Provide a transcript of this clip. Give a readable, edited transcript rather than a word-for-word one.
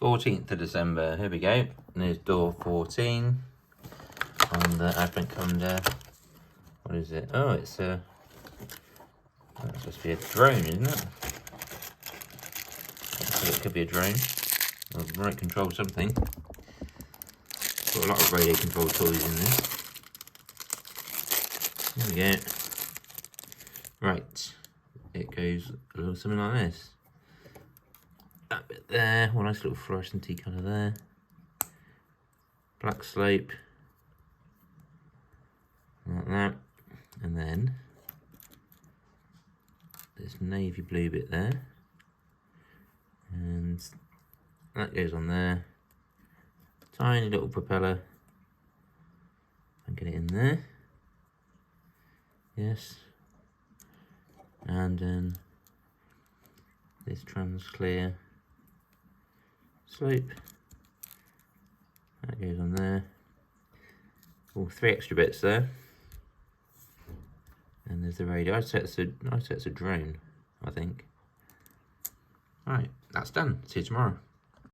14th of December, here we go. And there's door 14 on the advent calendar. What is it? Oh, it's that's supposed to be a drone, isn't it? So it could be a drone. Or remote control something. Got a lot of radio control toys in this. There we go. Right. It goes a little something like this. That bit there, well, nice little fluorescent-y colour there. Black slope. Like that. And then this navy blue bit there. And that goes on there. Tiny little propeller. And get it in there. Yes. And then this trans clear slope. That goes on there. Oh, 3 extra bits there. And there's the radio. I'd say it's a drone, I think. Alright, that's done. See you tomorrow.